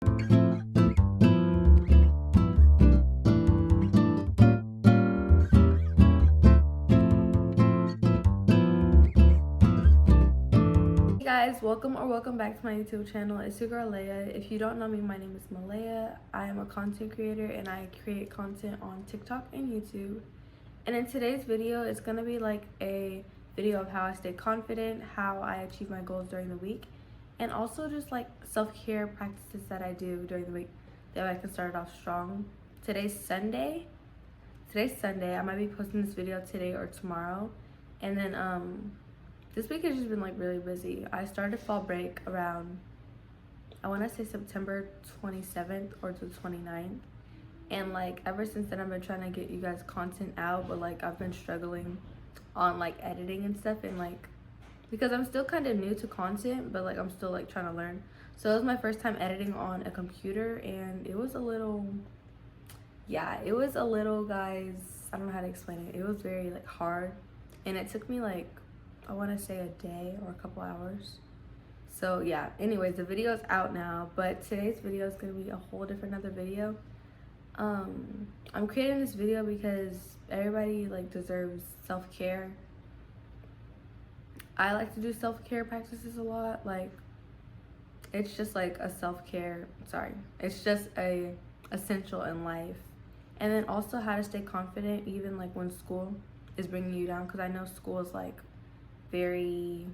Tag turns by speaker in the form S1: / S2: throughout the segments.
S1: Hey guys, welcome back to my YouTube channel. It's your girl Leia. If you don't know me, my name is Malaya. I am a content creator and I create content on TikTok and YouTube. And in today's video, it's gonna be like a video of how I stay confident, how I achieve my goals during the week, and also just like self-care practices that I do during the week that I can start off strong. Today's Sunday. I might be posting this video today or tomorrow. And then this week has just been like really busy. I started fall break around, I want to say September 27th or the 29th. And like ever since then I've been trying to get you guys content out, but like I've been struggling on like editing and stuff, and like because I'm still kind of new to content, but like I'm still like trying to learn. So it was my first time editing on a computer, and it was a little, guys, I don't know how to explain it. It was very like hard, and it took me like, I want to say a day or a couple hours. So yeah, anyways, the video is out now, but today's video is going to be a whole different other video. I'm creating this video because everybody like deserves self-care. I like to do self-care practices a lot. Like it's just like a self-care, it's just a essential in life. And then also how to stay confident even like when school is bringing you down, because I know school is like very,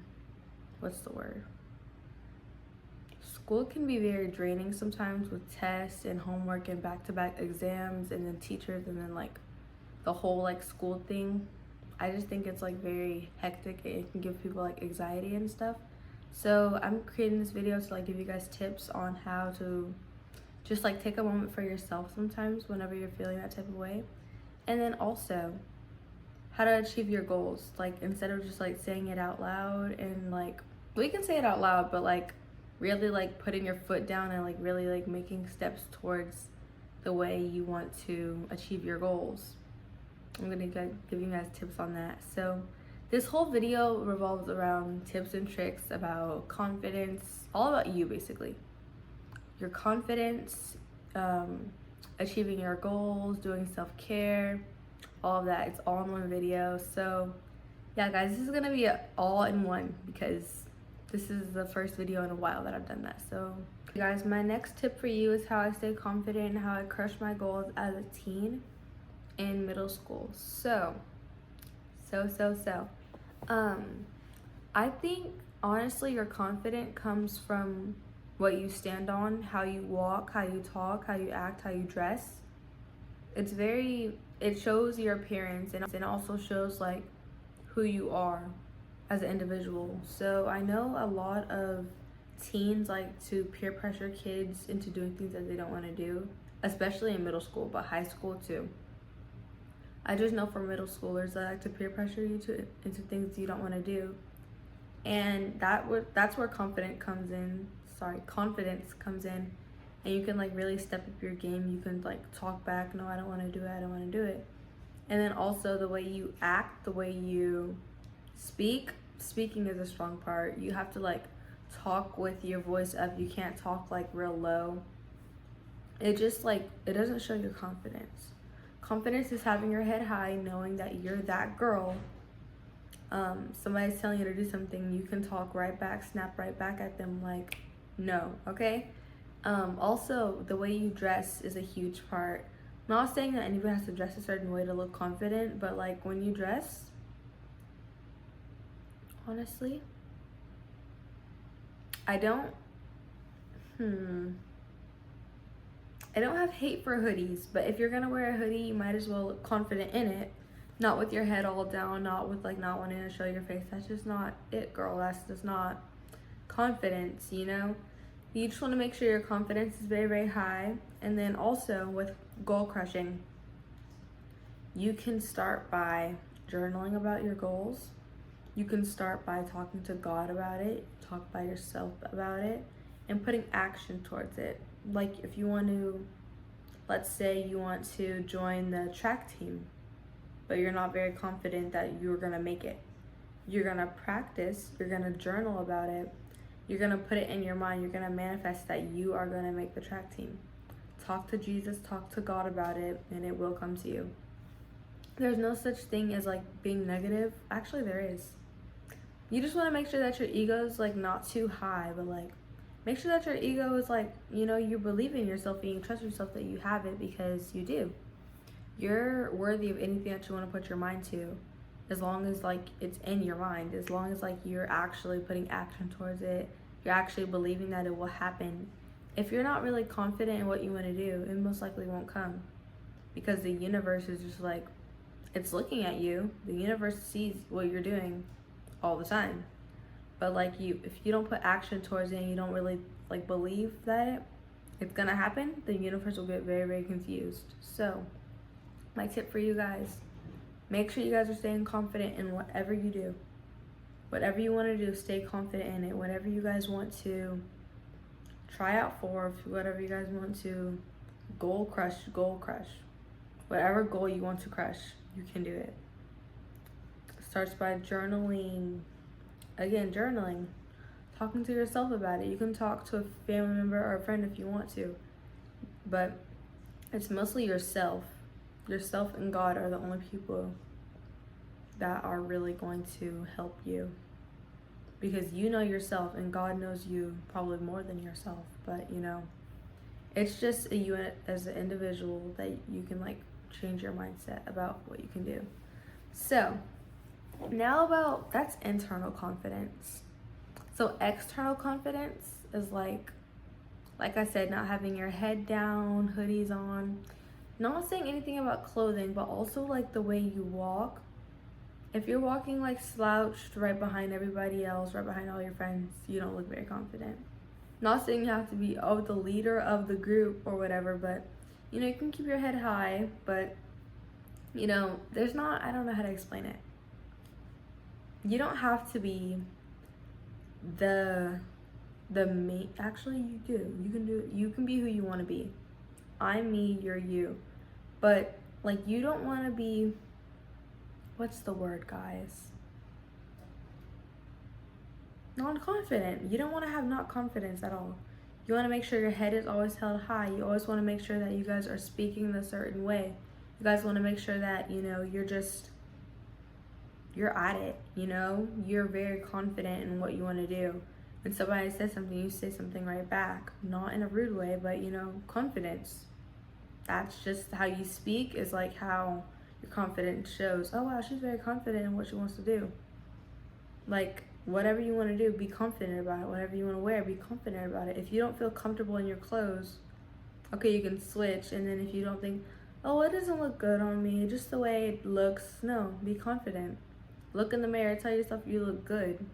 S1: school can be very draining sometimes with tests and homework and back-to-back exams and then teachers and then like the whole like school thing. I just think it's like very hectic. It can give people like anxiety and stuff. So I'm creating this video to like give you guys tips on how to just like take a moment for yourself sometimes whenever you're feeling that type of way. And then also how to achieve your goals, like instead of just like saying it out loud, and like we can say it out loud, but like really like putting your foot down and like really like making steps towards the way you want to achieve your goals. I'm gonna give you guys tips on that. So this whole video revolves around tips and tricks about confidence, all about you basically, your confidence, achieving your goals, doing self-care, all of that. It's all in one video. So yeah guys, this is gonna be all in one because this is the first video in a while that I've done that. So guys, my next tip for you is how I stay confident and how I crush my goals as a teen in middle school. I think honestly your confidence comes from what you stand on, how you walk, how you talk, how you act, how you dress. It shows your appearance, and it also shows like who you are as an individual. So I know a lot of teens like to peer pressure kids into doing things that they don't want to do, especially in middle school, but high school too. I just know for middle schoolers that like to peer pressure you into things you don't want to do, and that's where confidence comes in, and you can like really step up your game. You can like talk back, no, I don't want to do it. And then also the way you act, the way you speaking is a strong part. You have to like talk with your voice up. You can't talk like real low. It just like, it doesn't show your confidence. Confidence is having your head high, knowing that you're that girl. Somebody's telling you to do something, you can talk right back, snap right back at them like, no, okay? Also, the way you dress is a huge part. I'm not saying that anybody has to dress a certain way to look confident, but like when you dress, honestly, I don't have hate for hoodies, but if you're gonna wear a hoodie, you might as well look confident in it. Not with your head all down, not with like not wanting to show your face. That's just not it, girl. That's just not confidence, you know? You just want to make sure your confidence is very, very high. And then also with goal crushing, you can start by journaling about your goals. You can start by talking to God about it, talk by yourself about it, and putting action towards it. Like if you want to, let's say you want to join the track team, but you're not very confident that you're gonna make it. You're gonna practice, you're gonna journal about it, You're going to put it in your mind. You're going to manifest that you are going to make the track team. Talk to Jesus, talk to God about it, and it will come to you. There's no such thing as like being negative. Actually, there is. You just want to make sure that your ego is like not too high, but like make sure that your ego is like, you know, you believe in yourself and you trust yourself that you have it, because you do. You're worthy of anything that you want to put your mind to, as long as like it's in your mind, as long as like you're actually putting action towards it, you're actually believing that it will happen. If you're not really confident in what you want to do, it most likely won't come, because the universe is just like, it's looking at you. The universe sees what you're doing all the time. But like if you don't put action towards it and you don't really like believe that it's gonna happen, the universe will get very, very confused. So my tip for you guys, make sure you guys are staying confident in whatever you do. Whatever you want to do, stay confident in it. Whatever you guys want to try out for, whatever you guys want to goal crush. Whatever goal you want to crush, you can do it. Starts by journaling. Again, journaling. Talking to yourself about it. You can talk to a family member or a friend if you want to. But it's mostly yourself. Yourself and God are the only people that are really going to help you. Because you know yourself and God knows you probably more than yourself. But, you know, it's just you as an individual that you can like change your mindset about what you can do. So now that's internal confidence. So external confidence is like I said, not having your head down, hoodies on. Not saying anything about clothing, but also like the way you walk. If you're walking like slouched right behind everybody else, right behind all your friends, you don't look very confident. Not saying you have to be the leader of the group or whatever, but you know, you can keep your head high, but you know, I don't know how to explain it. You don't have to be the main, actually you do. You can be who you want to be. I'm me, you're you. But like you don't want to be, what's the word, guys? Non-confident. You don't want to have not confidence at all. You want to make sure your head is always held high. You always want to make sure that you guys are speaking a certain way. You guys want to make sure that, you know, you're at it, you know? You're very confident in what you want to do. When somebody says something, you say something right back. Not in a rude way, but, you know, confidence. That's just how you speak, is like how your confidence shows. Oh, wow, she's very confident in what she wants to do. Like, whatever you want to do, be confident about it. Whatever you want to wear, be confident about it. If you don't feel comfortable in your clothes, okay, you can switch. And then if you don't think, oh, it doesn't look good on me, just the way it looks, no, be confident. Look in the mirror, tell yourself you look good.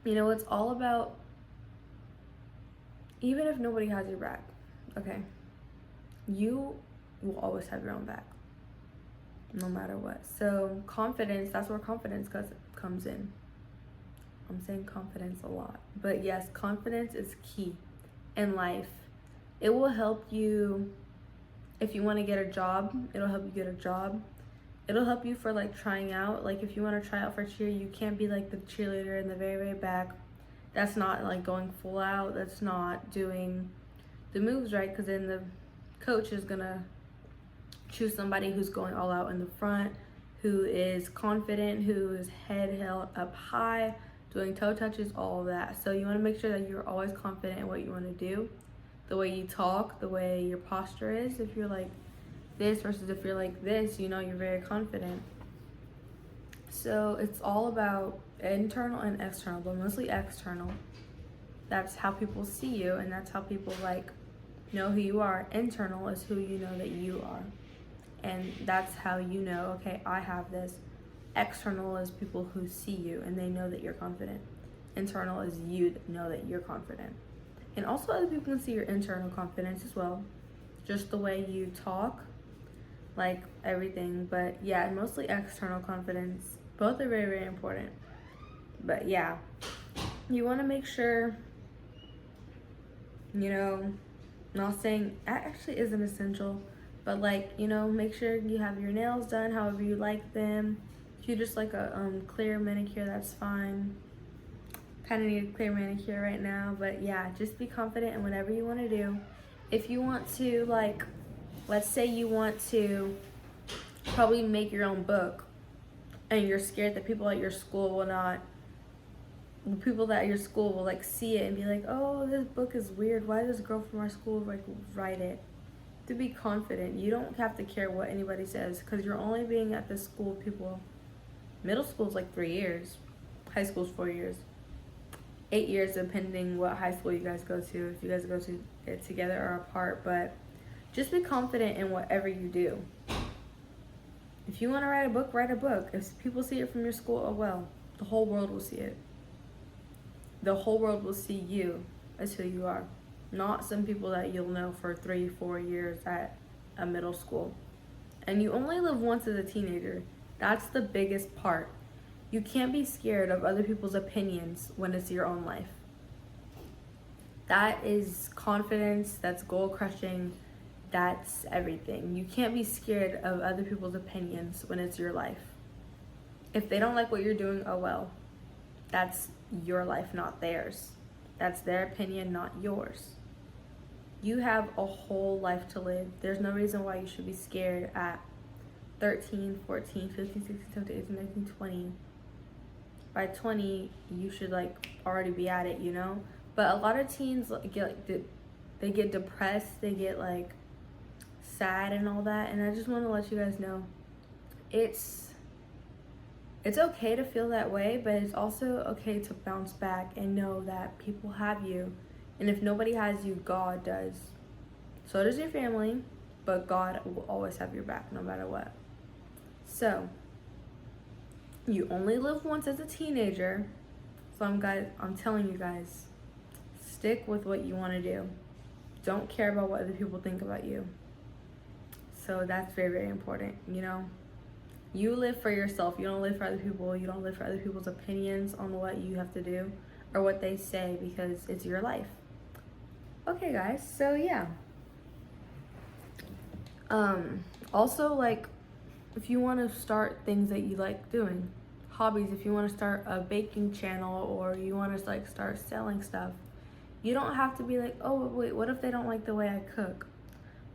S1: You know, it's all about, even if nobody has your back, okay, you will always have your own back, no matter what. So confidence, that's where confidence comes in. I'm saying confidence a lot. But yes, confidence is key in life. It will help you if you want to get a job. It'll help you get a job. It'll help you for like trying out. Like if you want to try out for cheer, you can't be like the cheerleader in the very, very back. That's not like going full out. That's not doing the moves right, because then the coach is going to choose somebody who's going all out in the front, who is confident, who is head held up high, doing toe touches, all of that. So you want to make sure that you're always confident in what you want to do, the way you talk, the way your posture is. If you're like this versus if you're like this, you know, you're very confident. So it's all about internal and external, but mostly external. That's how people see you, and that's how people like know who you are. Internal is who you know that you are, and that's how you know, okay, I have this. External is people who see you and they know that you're confident. Internal is you that know that you're confident. And also other people can see your internal confidence as well, just the way you talk, like everything. But yeah, mostly external confidence. Both are very, very important. But yeah, you want to make sure, you know, not saying that actually isn't essential, but like, you know, make sure you have your nails done however you like them. If you just like a clear manicure, that's fine. Kind of need a clear manicure right now, but yeah, just be confident in whatever you want to do. If you want to, like, let's say you want to probably make your own book and you're scared that people at your school will not, the people that at your school will like see it and be like, oh, this book is weird, why does this girl from our school like write it? To be confident, you don't have to care what anybody says, because you're only being at this school with people. Middle school is like 3 years, high school is 4 years, 8 years depending what high school you guys go to, if you guys go to it together or apart. But just be confident in whatever you do. If you want to write a book, write a book. If people see it from your school, oh well, the whole world will see it. The whole world will see you as who you are, not some people that you'll know for 3-4 years at a middle school. And you only live once as a teenager. That's the biggest part. You can't be scared of other people's opinions when it's your own life. That is confidence, that's goal crushing, that's everything. You can't be scared of other people's opinions when it's your life. If they don't like what you're doing, oh well. That's your life, not theirs. That's their opinion, not yours. You have a whole life to live. There's no reason why you should be scared at 13, 14, 15, 16, 17, 18, 19, 20. By 20, you should like already be at it, you know? But a lot of teens they get depressed, they get like sad and all that. And I just want to let you guys know, it's okay to feel that way, but it's also okay to bounce back and know that people have you. And if nobody has you, God does. So does your family, but God will always have your back no matter what. So, you only live once as a teenager. So I'm telling you guys, stick with what you want to do. Don't care about what other people think about you. So that's very, very important, you know? You live for yourself. You don't live for other people. You don't live for other people's opinions on what you have to do or what they say, because it's your life. Okay, guys. So yeah. Also, like, if you want to start things that you like doing, hobbies, if you want to start a baking channel or you want to like start selling stuff, you don't have to be like, oh wait, what if they don't like the way I cook?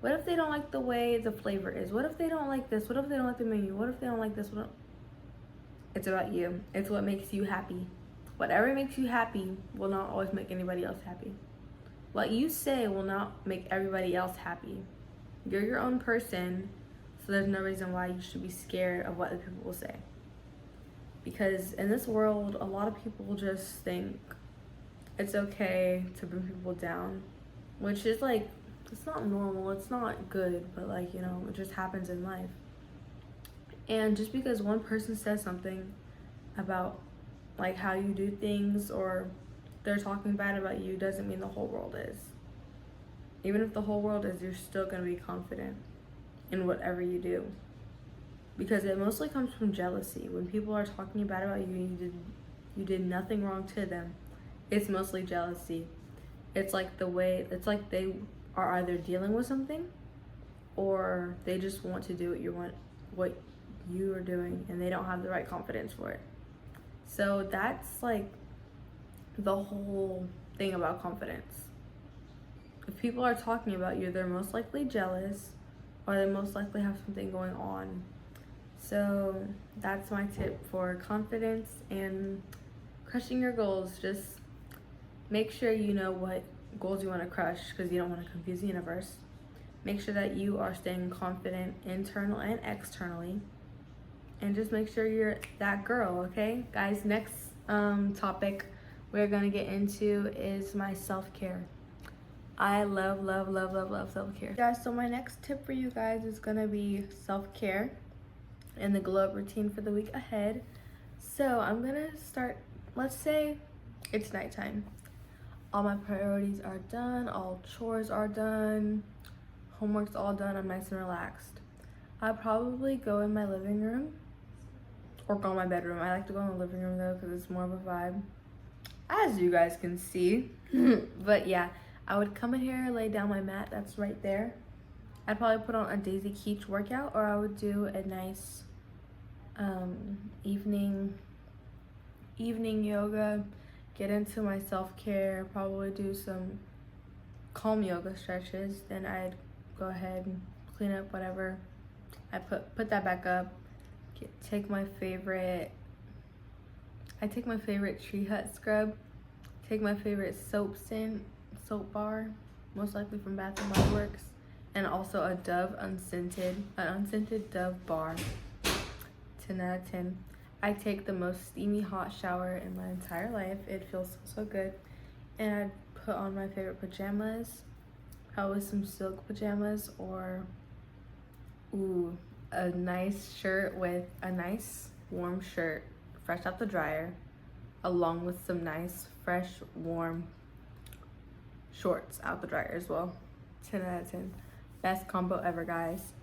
S1: What if they don't like the way the flavor is? What if they don't like this? What if they don't like the menu? What if they don't like this? It's about you. It's what makes you happy. Whatever makes you happy will not always make anybody else happy. What you say will not make everybody else happy. You're your own person, so there's no reason why you should be scared of what other people will say. Because in this world, a lot of people just think it's okay to bring people down, which is like, it's not normal, it's not good, but like, you know, it just happens in life. And just because one person says something about like how you do things, or they're talking bad about you, doesn't mean the whole world is. Even if the whole world is, you're still going to be confident in whatever you do. Because it mostly comes from jealousy. When people are talking bad about you and you did nothing wrong to them, it's mostly jealousy. It's like they are either dealing with something, or they just want to do what you are doing, and they don't have the right confidence for it. So that's like the whole thing about confidence. If people are talking about you, they're most likely jealous, or they most likely have something going on. So that's my tip for confidence and crushing your goals. Just make sure you know what goals you want to crush, because you don't want to confuse the universe. Make sure that you are staying confident internal and externally, and just make sure you're that girl. Okay guys, next topic we're gonna get into is my self-care. I love self-care, guys. So my next tip for you guys is gonna be self-care and the glow up routine for the week ahead. So I'm gonna start, let's say it's nighttime. All my priorities are done, all chores are done, homework's all done, I'm nice and relaxed. I'll probably go in my living room or go in my bedroom. I like to go in the living room though, because it's more of a vibe, as you guys can see. But yeah, I would come in here, lay down my mat that's right there. I'd probably put on a Daisy Keach workout, or I would do a nice evening yoga. get into my self-care, probably do some calm yoga stretches. Then I'd go ahead and clean up whatever I put that back up. Take my favorite Tree Hut scrub, take my favorite soap bar, most likely from Bath and Body Works, and also a an unscented Dove bar. 10 out of 10. I take the most steamy hot shower in my entire life. It feels so good. And I'd put on my favorite pajamas, probably some silk pajamas, or a nice shirt with a nice warm shirt fresh out the dryer, along with some nice fresh warm shorts out the dryer as well. 10 out of 10. Best combo ever, guys.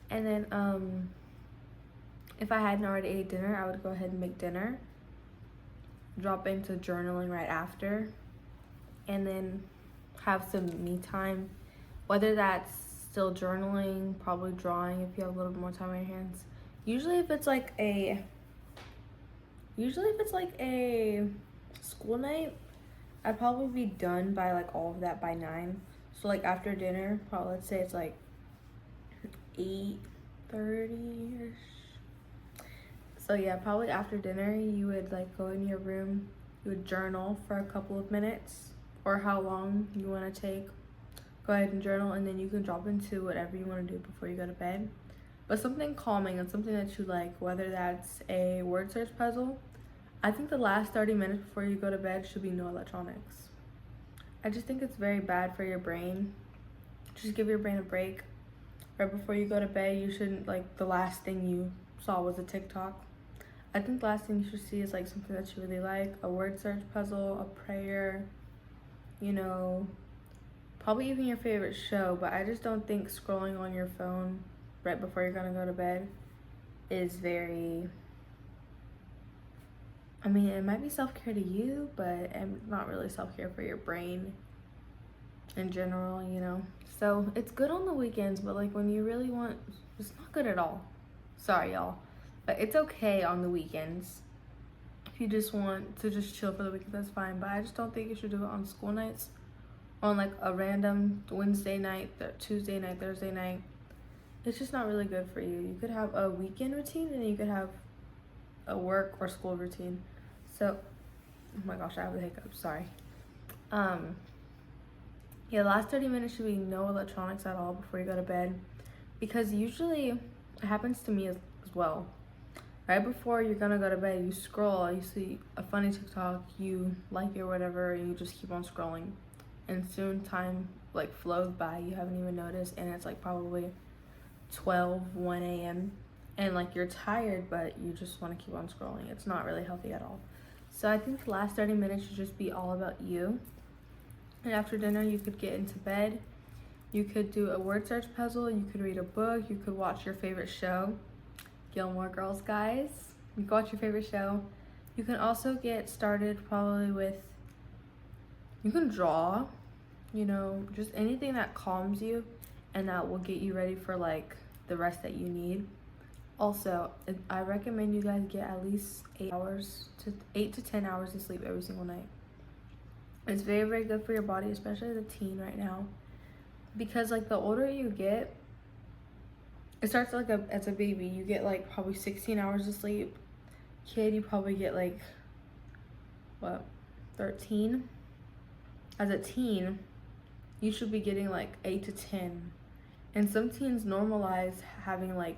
S1: And then if I hadn't already ate dinner, I would go ahead and make dinner, drop into journaling right after, and then have some me time, whether that's still journaling, probably drawing if you have a little bit more time on your hands. Usually if it's like a school night, I'd probably be done by like all of that by 9. So like after dinner, probably let's say it's like 8:30ish. So yeah, probably after dinner you would like go in your room, you would journal for a couple of minutes or how long you want to take. Go ahead and journal, and then you can drop into whatever you want to do before you go to bed. But something calming and something that you like, whether that's a word search puzzle. I think the last 30 minutes before you go to bed should be no electronics. I just think it's very bad for your brain. Just give your brain a break. Right before you go to bed, you shouldn't, like, the last thing you saw was a TikTok. I think the last thing you should see is like something that you really like, a word search puzzle, a prayer, you know, probably even your favorite show. But I just don't think scrolling on your phone right before you're gonna go to bed is very, I mean, it might be self-care to you, but not really self-care for your brain in general, you know. So it's good on the weekends, but like when you really want, it's not good at all. Sorry, y'all. But it's okay on the weekends. If you just want to just chill for the weekend, that's fine. But I just don't think you should do it on school nights. On like a random Wednesday night, Tuesday night, Thursday night. It's just not really good for you. You could have a weekend routine and you could have a work or school routine. So, oh my gosh, I have a hiccup, sorry. Yeah, the last 30 minutes should be no electronics at all before you go to bed. Because usually, it happens to me as well. Right before you're gonna go to bed, you scroll, you see a funny TikTok, you like it or whatever, and you just keep on scrolling. And soon time like flows by, you haven't even noticed, and it's like probably 1 a.m. And like you're tired, but you just want to keep on scrolling. It's not really healthy at all. So I think the last 30 minutes should just be all about you. And after dinner, you could get into bed. You could do a word search puzzle. You could read a book. You could watch your favorite show. Gilmore Girls, guys. You can watch your favorite show. You can also get started probably with, you can draw, you know, just anything that calms you and that will get you ready for like the rest that you need. Also, I recommend you guys get at least 8 to 10 hours of sleep every single night. It's very, very good for your body, especially as a teen right now. Because like the older you get, it starts like as a baby, you get like probably 16 hours of sleep. Kid, you probably get like, 13? As a teen, you should be getting like 8 to 10. And some teens normalize having like,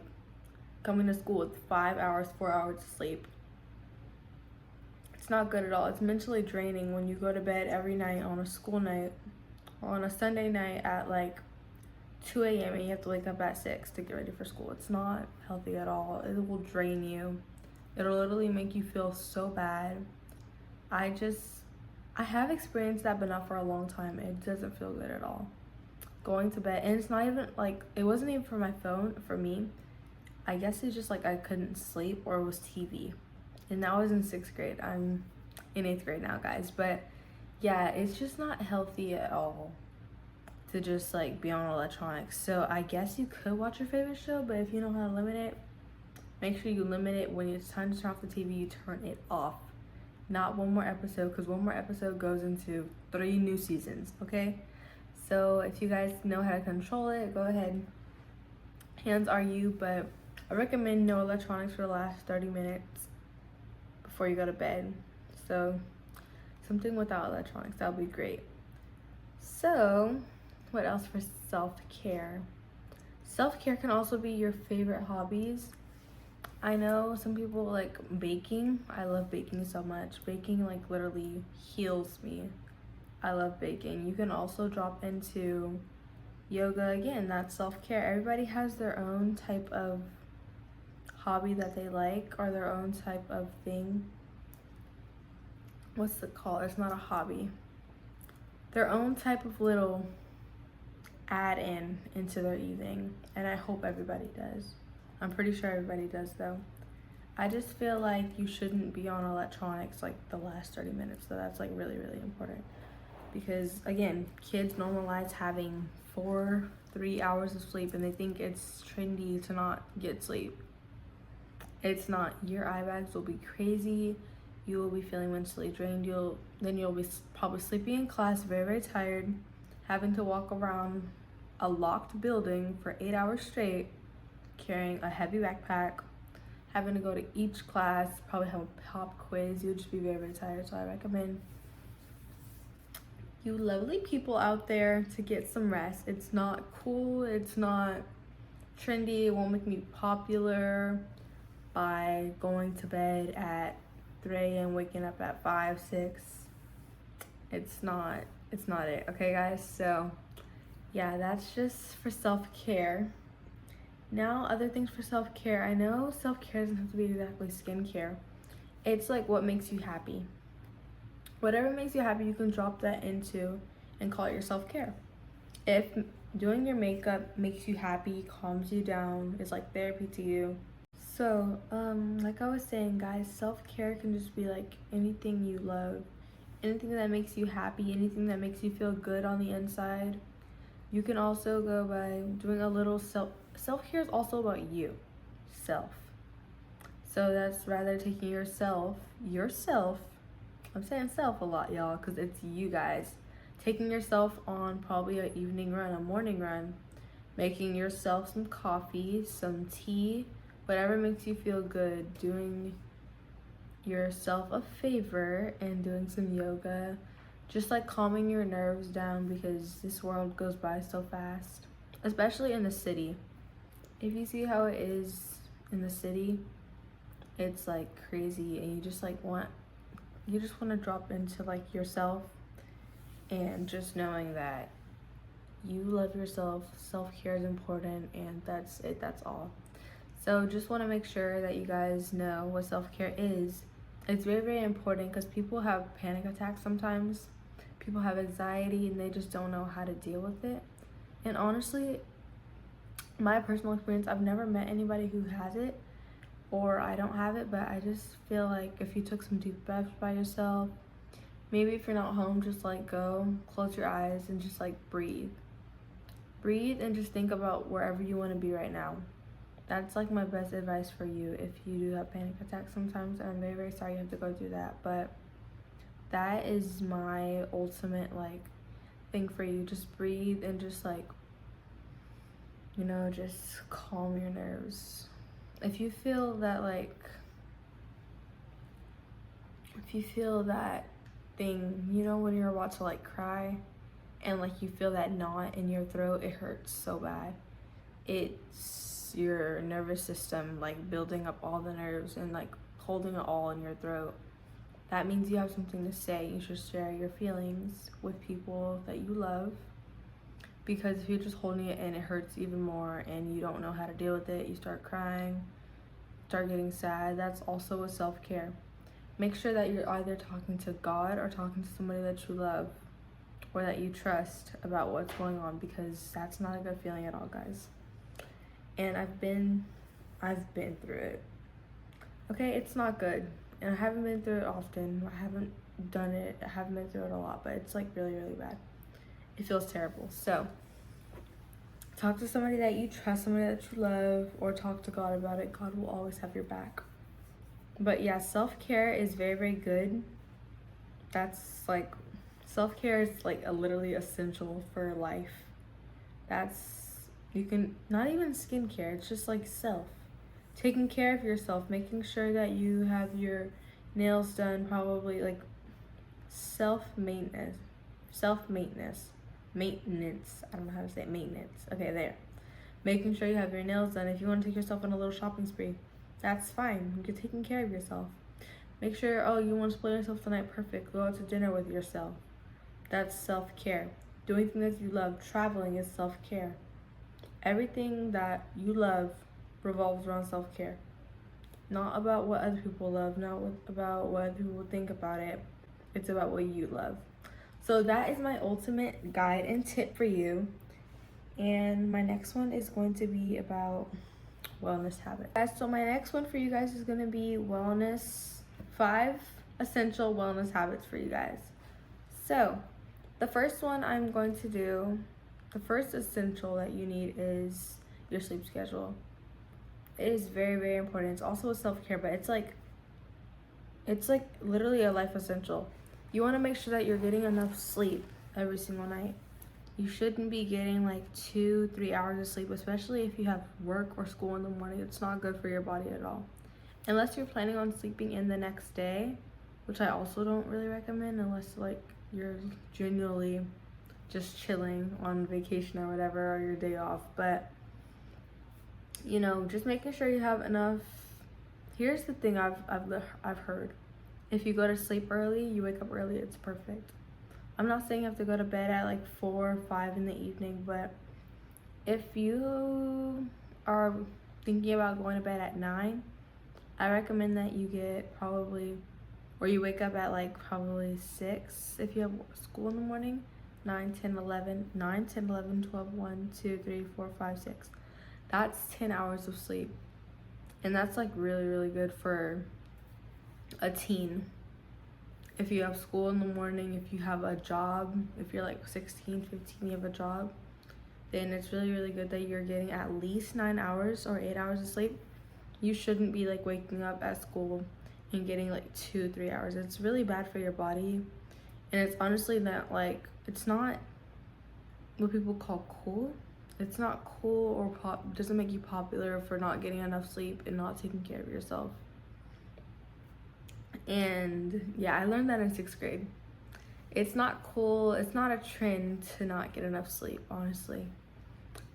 S1: coming to school with 5 hours, 4 hours of sleep. It's not good at all. It's mentally draining when you go to bed every night on a school night or on a Sunday night at like 2 a.m. and you have to wake up at 6 to get ready for school. It's not healthy at all. It will drain you. It'll literally make you feel so bad. I have experienced that, but not for a long time. It doesn't feel good at all. Going to bed, and it's not even like, it wasn't even for my phone, for me. I guess it's just like I couldn't sleep, or it was TV. And that was in 6th grade. I'm in 8th grade now, guys. But yeah, it's just not healthy at all to just like be on electronics. So I guess you could watch your favorite show, but if you know how to limit it, make sure you limit it. When it's time to turn off the TV, you turn it off. not one more episode, because one more episode goes into 3 new seasons, okay? So if you guys know how to control it, go ahead. Hands are you, but I recommend no electronics for the last 30 minutes before you go to bed. So something without electronics, that would be great. So what else for self-care? Self-care can also be your favorite hobbies. I know some people like baking. I love baking so much. Baking like literally heals me. I love baking. You can also drop into yoga. Again, that's self-care. Everybody has their own type of hobby that they like, or their own type of thing. What's it called? It's not a hobby. Their own type of little add in into their evening, and I hope everybody does. I'm pretty sure everybody does though. I just feel like you shouldn't be on electronics like the last 30 minutes, so that's like really, really important. Because again, kids normalize having 3 hours of sleep, and they think it's trendy to not get sleep. It's not. Your eye bags will be crazy. You will be feeling mentally drained. You'll be probably sleepy in class, very, very tired, having to walk around a locked building for 8 hours straight, carrying a heavy backpack, having to go to each class, probably have a pop quiz. You'll just be very, very tired. So I recommend you lovely people out there to get some rest. It's not cool. It's not trendy. It won't make me popular by going to bed at 3 a.m., waking up at 5, 6. It's not it, okay guys? So yeah, that's just for self-care. Now, other things for self-care. I know self-care doesn't have to be exactly skincare. It's like what makes you happy. Whatever makes you happy, you can drop that into and call it your self-care. If doing your makeup makes you happy, calms you down, is like therapy to you. So, like I was saying, guys, self-care can just be like anything you love, anything that makes you happy, anything that makes you feel good on the inside. You can also go by doing a little self-care is also about you, self. So that's rather taking yourself, I'm saying self a lot, y'all, because it's you guys. Taking yourself on probably an evening run, a morning run, making yourself some coffee, some tea, whatever makes you feel good, doing yourself a favor and doing some yoga, just like calming your nerves down, because this world goes by so fast, especially in the city. If you see how it is in the city, it's like crazy, and you just want to drop into like yourself, and just knowing that you love yourself, self-care is important, and that's it, that's all. So just want to make sure that you guys know what self-care is. It's very, very important, because people have panic attacks sometimes. People have anxiety and they just don't know how to deal with it. And honestly, my personal experience, I've never met anybody who has it, or I don't have it, but I just feel like if you took some deep breaths by yourself, maybe if you're not home, just like go, close your eyes and just like breathe. Breathe and just think about wherever you want to be right now. That's like my best advice for you if you do have panic attacks sometimes, and I'm very, very sorry you have to go through that, but that is my ultimate like thing for you. Just breathe and just like, just calm your nerves. If you feel that thing, when you're about to like cry and like you feel that knot in your throat, it hurts so bad. It's your nervous system like building up all the nerves and like holding it all in your throat. That means you have something to say. You should share your feelings with people that you love, because if you're just holding it in, it hurts even more, and you don't know how to deal with it. You start crying, start getting sad. That's also a self-care. Make sure that you're either talking to God or talking to somebody that you love or that you trust about what's going on, because that's not a good feeling at all, guys. And I've been through it. Okay, it's not good. And I haven't been through it often. I haven't been through it a lot, but it's like really, really bad. It feels terrible. So talk to somebody that you trust, somebody that you love, or talk to God about it. God will always have your back. But yeah, self-care is very, very good. That's like, self-care is like a literally essential for life. That's, you can, not even skincare, it's just like self. Taking care of yourself, making sure that you have your nails done, probably like self-maintenance. Self-maintenance. Maintenance. I don't know how to say it. Maintenance. Okay, there. Making sure you have your nails done. If you want to take yourself on a little shopping spree, that's fine. You're taking care of yourself. Make sure, oh, you want to spoil yourself tonight, perfect. Go out to dinner with yourself. That's self-care. Doing things that you love. Traveling is self-care. Everything that you love revolves around self-care. Not about what other people love, not about what other people think about it. It's about what you love. So that is my ultimate guide and tip for you. And my next one is going to be about wellness habits. Guys, so my next one for you guys is going to be 5 essential wellness habits for you guys. So the first one I'm going to do, the first essential that you need is your sleep schedule. It is very, very important. It's also a self-care, but it's like literally a life essential. You want to make sure that you're getting enough sleep every single night. You shouldn't be getting like 2-3 hours of sleep, especially if you have work or school in the morning. It's not good for your body at all. Unless you're planning on sleeping in the next day, which I also don't really recommend unless like you're genuinely just chilling on vacation or whatever, or your day off. But you know, just making sure you have enough. Here's the thing I've heard. If you go to sleep early, you wake up early, it's perfect. I'm not saying you have to go to bed at like 4 or 5 in the evening, but if you are thinking about going to bed at 9, I recommend that you get probably, or you wake up at like probably 6 if you have school in the morning. 9, 10, 11, 9, 10, 11, 12, 1, 2, 3, 4, 5, 6. That's 10 hours of sleep. And that's like really, really good for a teen. If you have school in the morning, if you have a job, if you're like 16, 15, you have a job, then it's really, really good that you're getting at least 9 hours or 8 hours of sleep. You shouldn't be like waking up at school and getting like 2-3 hours. It's really bad for your body. And it's honestly not like, it's not what people call cool. It's not cool or doesn't make you popular for not getting enough sleep and not taking care of yourself. And yeah, I learned that in 6th grade. It's not cool, it's not a trend to not get enough sleep, honestly.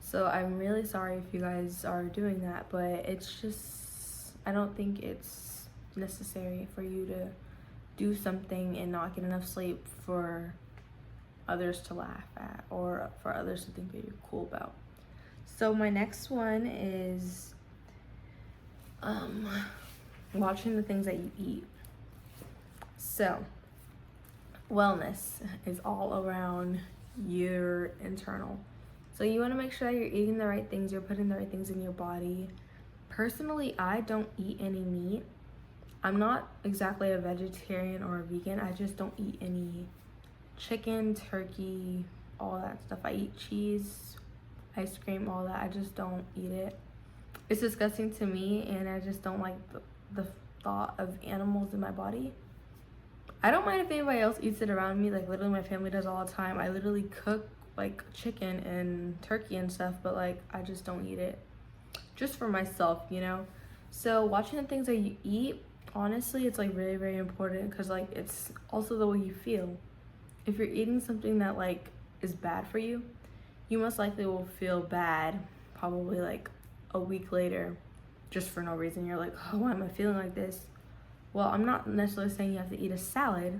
S1: So I'm really sorry if you guys are doing that, but it's just, I don't think it's necessary for you to do something and not get enough sleep for others to laugh at or for others to think that you're cool about. So my next one is watching the things that you eat. So wellness is all around your internal. So you want to make sure that you're eating the right things, you're putting the right things in your body. Personally, I don't eat any meat. I'm not exactly a vegetarian or a vegan. I just don't eat any chicken, turkey, all that stuff. I eat cheese, ice cream, all that. I just don't eat it. It's disgusting to me, and I just don't like the thought of animals in my body. I don't mind if anybody else eats it around me. Like literally my family does all the time. I literally cook like chicken and turkey and stuff, but like I just don't eat it. Just for myself, you know? So watching the things that you eat, honestly, it's like very, very important because like it's also the way you feel. If you're eating something that like is bad for you, you most likely will feel bad probably like a week later just for no reason. You're like, oh, why am I feeling like this? Well, I'm not necessarily saying you have to eat a salad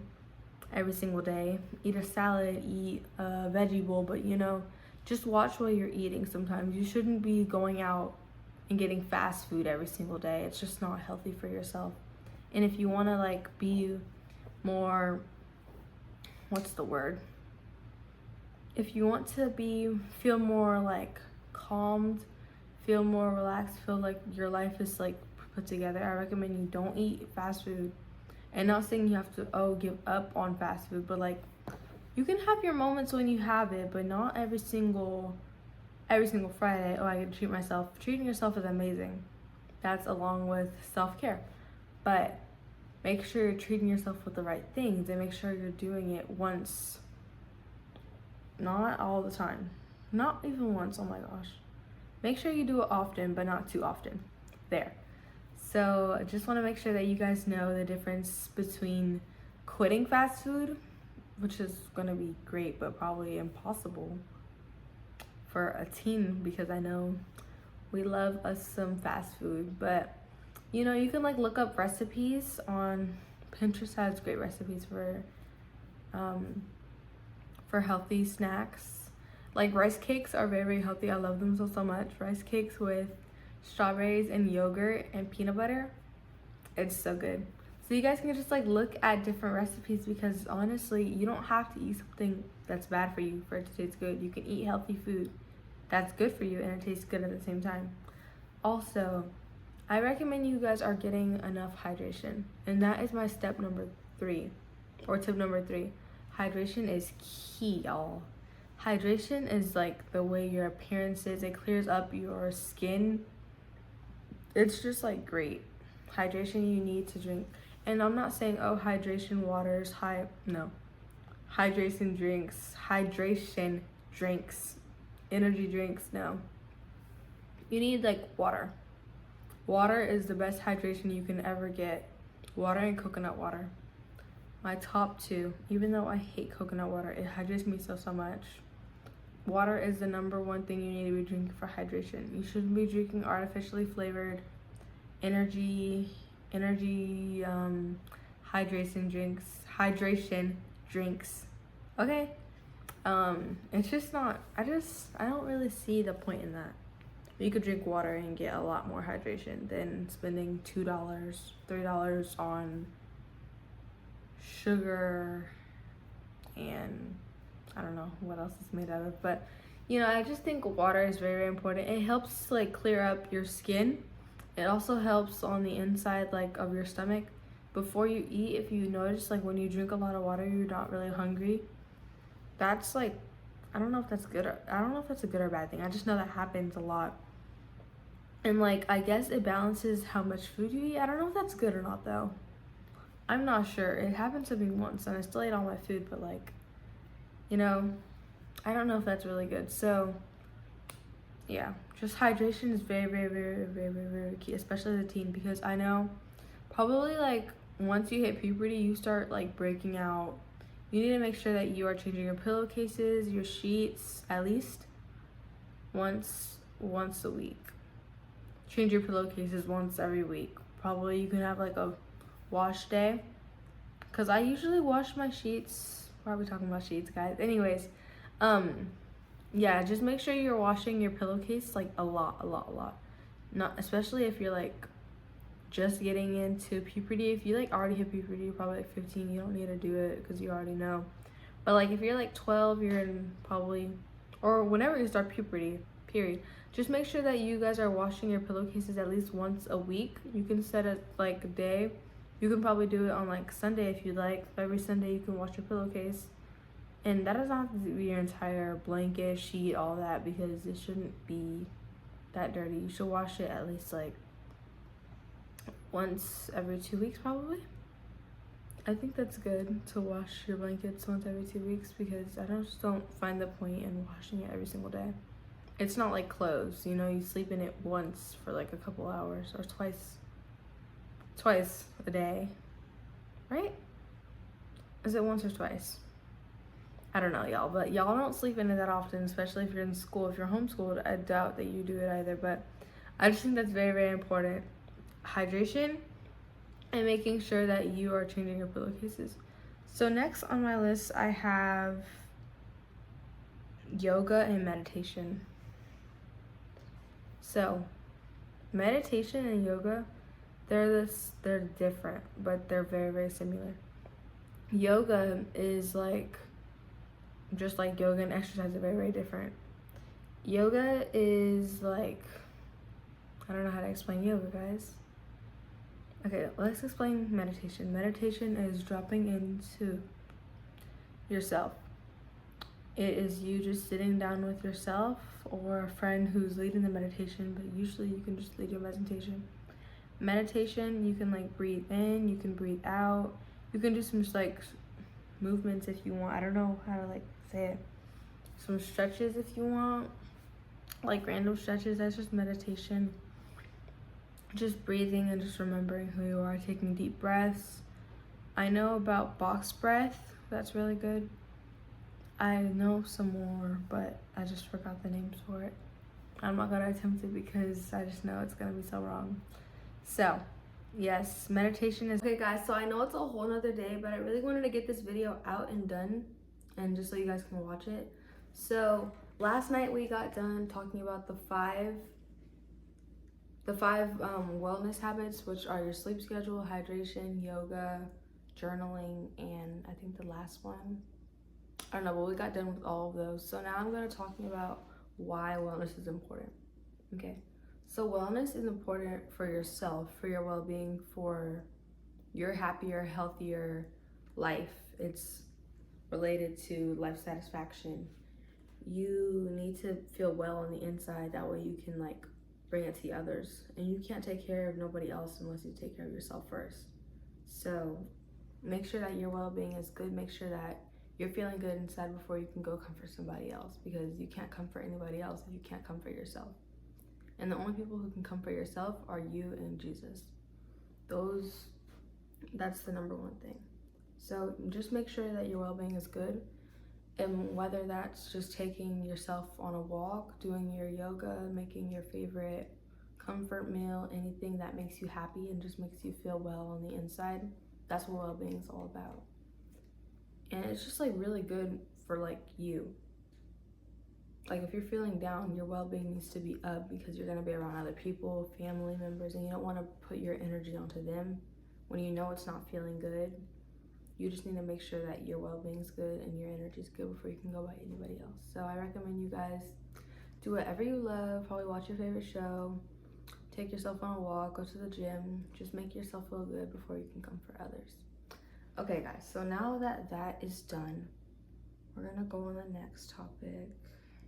S1: every single day. Eat a salad, eat a veggie bowl, but you know, just watch what you're eating sometimes. You shouldn't be going out and getting fast food every single day. It's just not healthy for yourself. And if you want to like be more, what's the word? If you want to feel more like calmed, feel more relaxed, feel like your life is like put together, I recommend you don't eat fast food. And not saying you have to give up on fast food, but like you can have your moments when you have it, but not every single Friday. Oh, I get to treat myself. Treating yourself is amazing. That's along with self-care. But make sure you're treating yourself with the right things, and make sure you're doing it once, not all the time, not even once. Oh my gosh, make sure you do it often, but not too often. There. So I just want to make sure that you guys know the difference between quitting fast food, which is going to be great but probably impossible for a teen, because I know we love us some fast food. But you know, you can like look up recipes on Pinterest. Has great recipes for healthy snacks. Like rice cakes are very, very healthy. I love them so much. Rice cakes with strawberries and yogurt and peanut butter. It's so good. So you guys can just like look at different recipes, because honestly, you don't have to eat something that's bad for you for it to taste good. You can eat healthy food that's good for you and it tastes good at the same time. Also, I recommend you guys are getting enough hydration. And that is my step number 3, or tip number 3. Hydration is key, y'all. Hydration is like the way your appearance is. It clears up your skin. It's just like great. Hydration, you need to drink. And I'm not saying, oh, hydration waters, no. Hydration drinks, energy drinks, no. You need like water. Water is the best hydration you can ever get. Water and coconut water. My top 2, even though I hate coconut water, it hydrates me so much. Water is the number 1 thing you need to be drinking for hydration. You shouldn't be drinking artificially flavored hydration drinks. Okay? It's just not, I don't really see the point in that. You could drink water and get a lot more hydration than spending $2, $3 on sugar and I don't know what else it's made out of. But you know, I just think water is very, very important. It helps like clear up your skin. It also helps on the inside like of your stomach. Before you eat, if you notice, like when you drink a lot of water, you're not really hungry. That's like, I don't know if that's good, I don't know if that's a good or bad thing. I just know that happens a lot. And like, I guess it balances how much food you eat. I don't know if that's good or not though. I'm not sure. It happened to me once and I still ate all my food, but like, you know, I don't know if that's really good. So yeah, just hydration is very, very, very, very, very, very key, especially as a teen, because I know probably like once you hit puberty, you start like breaking out. You need to make sure that you are changing your pillowcases, your sheets, at least once a week. Change your pillowcases once every week. Probably you can have like a wash day, because I usually wash my sheets. Why are we talking about sheets, guys? Anyways, yeah, just make sure you're washing your pillowcase like a lot. Not especially if you're like just getting into puberty. If you like already hit puberty, you're probably like 15, you don't need to do it because you already know. But like if you're like 12, you're in probably, or whenever you start puberty, period, just make sure that you guys are washing your pillowcases at least once a week. You can set it like a day. You can probably do it on like Sunday if you like. Every Sunday you can wash your pillowcase. And that doesn't have to be your entire blanket, sheet, all that, because it shouldn't be that dirty. You should wash it at least like once every 2 weeks probably. I think that's good to wash your blankets once every 2 weeks, because I just don't find the point in washing it every single day. It's not like clothes, you know, you sleep in it once for like a couple hours, or twice a day, right? Is it once or twice? I don't know, y'all, but y'all don't sleep in it that often, especially if you're in school. If you're homeschooled, I doubt that you do it either, but I just think that's very, very important. Hydration and making sure that you are changing your pillowcases. So next on my list, I have yoga and meditation. So meditation and yoga, they're different, but they're very, very similar. Yoga is like, just like yoga and exercise are very, very different. Yoga is like, I don't know how to explain yoga, guys. Okay, let's explain meditation. Meditation is dropping into yourself. It is you just sitting down with yourself or a friend who's leading the meditation, but usually you can just lead your meditation. Meditation, you can like breathe in, you can breathe out, you can do some just like movements if you want. I don't know how to like say it. Some stretches if you want, like random stretches. That's just meditation. Just breathing and just remembering who you are, taking deep breaths. I know about box breath, that's really good. I know some more, but I just forgot the names for it. I'm not gonna attempt it because I just know it's gonna be so wrong. So yes, meditation is okay, guys. So I know it's a whole nother day, but I really wanted to get this video out and done, and just so you guys can watch it. So last night we got done talking about the five wellness habits, which are your sleep schedule, hydration, yoga, journaling, and I think the last one, I don't know, but we got done with all of those. So now I'm going to talking about why wellness is important. Okay, so wellness is important for yourself, for your well-being, for your happier, healthier life. It's related to life satisfaction. You need to feel well on the inside, that way you can like bring it to others, and you can't take care of nobody else unless you take care of yourself first. So make sure that your well-being is good. Make sure that you're feeling good inside before you can go comfort somebody else, because you can't comfort anybody else if you can't comfort yourself. And the only people who can comfort yourself are you and Jesus. That's the number one thing. So just make sure that your well-being is good, and whether that's just taking yourself on a walk, doing your yoga, making your favorite comfort meal, anything that makes you happy and just makes you feel well on the inside, that's what well-being is all about. And it's just like really good for like you. Like if you're feeling down, your well-being needs to be up, because you're gonna be around other people, family members, and you don't wanna put your energy onto them when you know it's not feeling good. You just need to make sure that your well-being is good and your energy is good before you can go by anybody else. So I recommend you guys do whatever you love, probably watch your favorite show, take yourself on a walk, go to the gym, just make yourself feel good before you can comfort others. Okay guys, so now that that is done, we're gonna go on the next topic.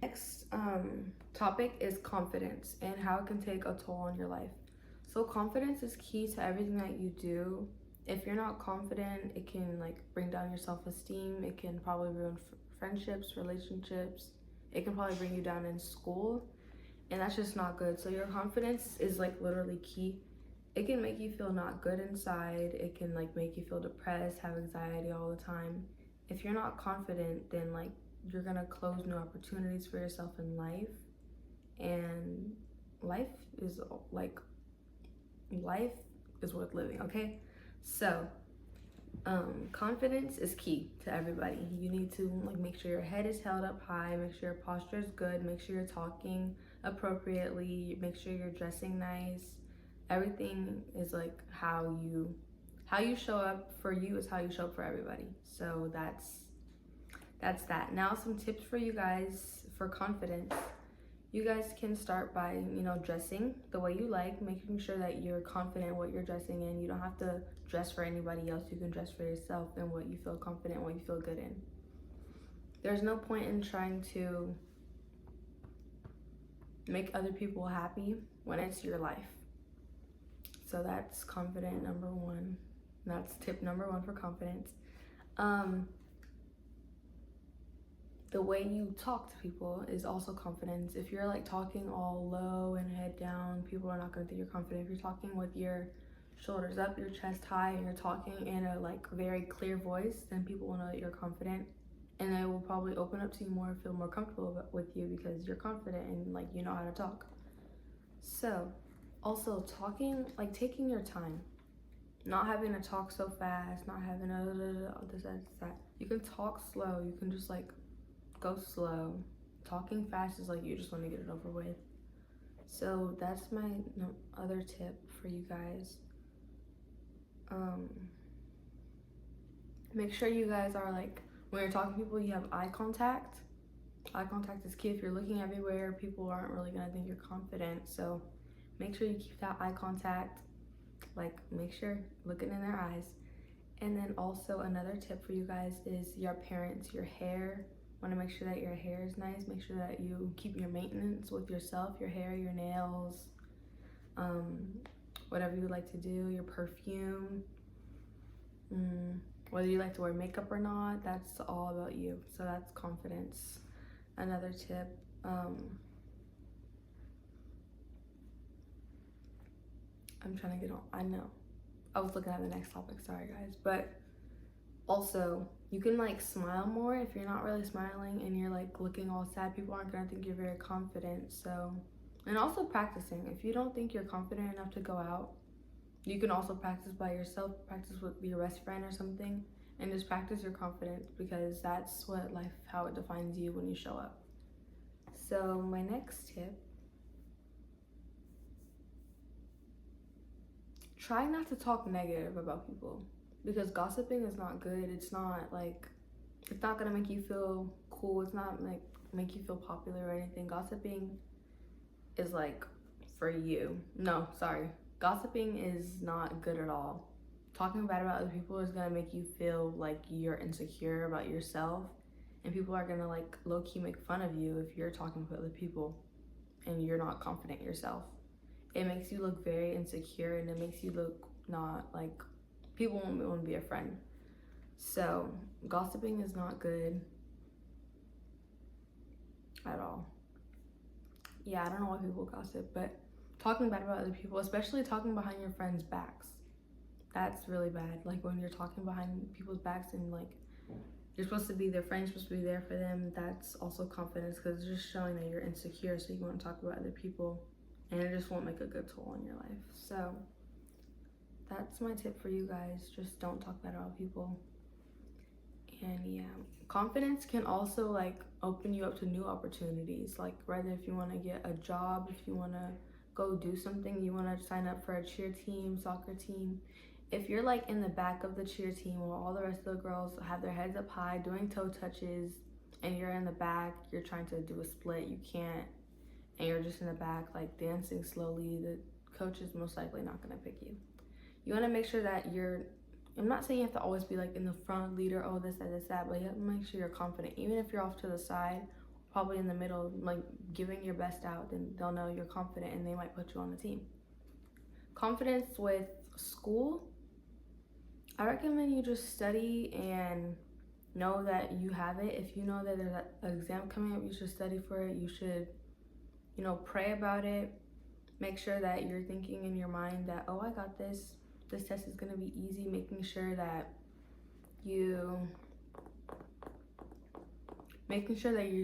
S1: Next topic is confidence and how it can take a toll on your life. So confidence is key to everything that you do. If you're not confident, it can like bring down your self-esteem. It can probably ruin friendships, relationships. It can probably bring you down in school, and that's just not good. So your confidence is like literally key. It can make you feel not good inside. It can like make you feel depressed, have anxiety all the time. If you're not confident, then like you're gonna close new opportunities for yourself in life, and life is worth living, okay? So confidence is key to everybody. You need to like make sure your head is held up high, make sure your posture is good, make sure you're talking appropriately, make sure you're dressing nice. Everything is like how you show up for you is how you show up for everybody. So that's that. Now some tips for you guys for confidence. You guys can start by, dressing the way you like, making sure that you're confident in what you're dressing in. You don't have to dress for anybody else. You can dress for yourself and what you feel confident, what you feel good in. There's no point in trying to make other people happy when it's your life. So that's confident number one. That's tip number one for confidence. The way you talk to people is also confidence. If you're like talking all low and head down, people are not going to think you're confident. If you're talking with your shoulders up, your chest high, and you're talking in a like very clear voice, then people will know that you're confident, and they will probably open up to you more, feel more comfortable with you because you're confident and like you know how to talk. So also talking, like taking your time, not having to talk so fast, not having this, that. You can talk slow. You can just like go slow. Talking fast is like you just want to get it over with. So that's my other tip for you guys. Make sure you guys are like, when you're talking to people, you have eye contact. Eye contact is key. If you're looking everywhere, people aren't really gonna think you're confident. So make sure you keep that eye contact. Like make sure looking in their eyes. And then also another tip for you guys is your appearance, your hair. Want to make sure that your hair is nice. Make sure that you keep your maintenance with yourself, your hair, your nails, whatever you like to do, your perfume, whether you like to wear makeup or not, that's all about you. So that's confidence. Another tip, I'm trying to get on, I know. I was looking at the next topic, sorry guys. But also, you can like smile more. If you're not really smiling and you're like looking all sad, people aren't gonna think you're very confident. So, and also practicing. If you don't think you're confident enough to go out, you can also practice by yourself, practice with your best friend or something, and just practice your confidence, because that's what life, how it defines you when you show up. So my next tip, try not to talk negative about people, because gossiping is not good. It's not gonna make you feel cool. It's not like make you feel popular or anything. Gossiping is like for you. No, sorry. Gossiping is not good at all. Talking bad about other people is gonna make you feel like you're insecure about yourself, and people are gonna like low-key make fun of you if you're talking to other people and you're not confident yourself. It makes you look very insecure, and it makes you look not like, people won't want to be a friend. So gossiping is not good at all. Yeah, I don't know why people gossip, but talking bad about other people, especially talking behind your friends' backs, that's really bad. Like when you're talking behind people's backs and like you're supposed to be their friend, you're supposed to be there for them, that's also confidence, because it's just showing that you're insecure, so you want to talk about other people, and it just won't make a good toll on your life. So that's my tip for you guys. Just don't talk bad about people. And yeah, confidence can also like open you up to new opportunities, like whether if you want to get a job, if you want to go do something, you want to sign up for a cheer team, soccer team. If you're like in the back of the cheer team while all the rest of the girls have their heads up high doing toe touches, and you're in the back, you're trying to do a split, you can't, and you're just in the back like dancing slowly, the coach is most likely not going to pick you. You want to make sure that I'm not saying you have to always be like in the front leader, oh this, that, but you have to make sure you're confident. Even if you're off to the side, probably in the middle, like giving your best out, then they'll know you're confident and they might put you on the team. Confidence with school, I recommend you just study and know that you have it. If you know that there's an exam coming up, you should study for it. You should, pray about it. Make sure that you're thinking in your mind that, oh, I got this. This test is gonna be easy. Making sure that you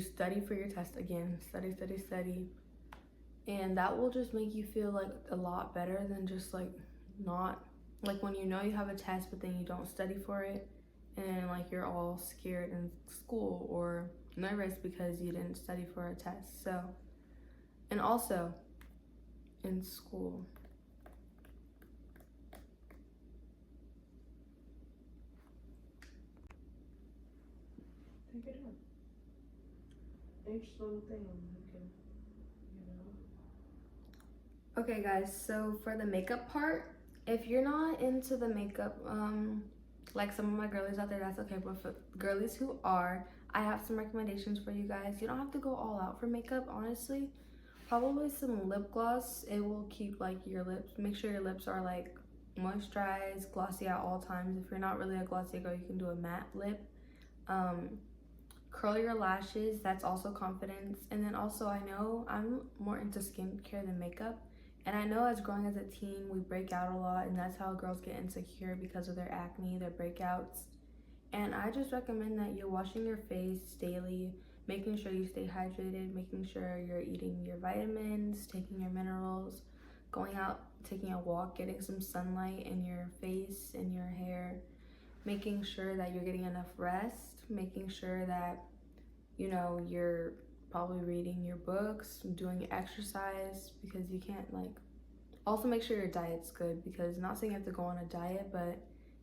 S1: study for your test again. Study. And that will just make you feel like a lot better than just like not, like when you know you have a test but then you don't study for it, and like you're all scared in school or nervous because you didn't study for a test. So, and also in school,
S2: pick it up. Each little thing you can,
S1: okay guys, so for the makeup part, if you're not into the makeup, like some of my girlies out there, that's okay. But for girlies who are, I have some recommendations for you guys. You don't have to go all out for makeup, honestly. Probably some lip gloss. It will keep like your lips, make sure your lips are like moisturized, glossy at all times. If you're not really a glossy girl, you can do a matte lip. Curl your lashes, that's also confidence. And then also, I know I'm more into skincare than makeup, and I know as growing as a teen, we break out a lot, and that's how girls get insecure, because of their acne, their breakouts. And I just recommend that you're washing your face daily, making sure you stay hydrated, making sure you're eating your vitamins, taking your minerals, going out, taking a walk, getting some sunlight in your face and your hair, making sure that you're getting enough rest, making sure that, you're probably reading your books, doing exercise, because you can't also make sure your diet's good, because not saying you have to go on a diet, but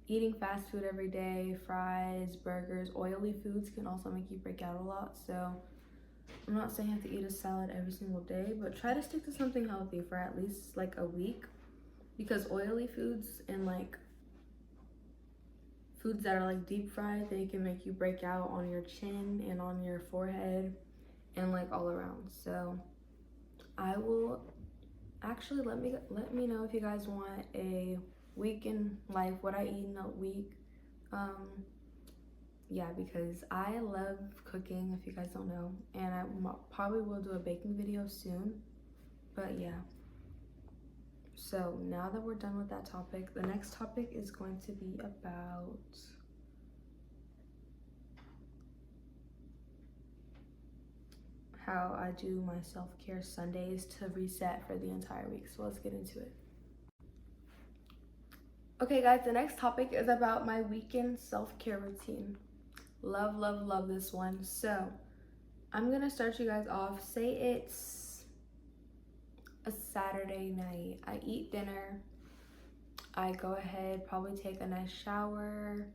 S1: eating fast food every day, fries, burgers, oily foods can also make you break out a lot. So I'm not saying you have to eat a salad every single day, but try to stick to something healthy for at least like a week, because oily foods and foods that are like deep fried, they can make you break out on your chin and on your forehead and like all around. So I will Actually, let me know if you guys want a week in life, what I eat in a week. Um, yeah, because I love cooking, if you guys don't know, and I probably will do a baking video soon. But yeah, so now that we're done with that topic, the next topic is going to be about how I do my self-care Sundays to reset for the entire week. So let's get into it. Okay, guys, the next topic is about my weekend self-care routine. Love, love, love this one. So I'm gonna start you guys off. Say it's a Saturday night. I eat dinner. I go ahead, probably take a nice shower,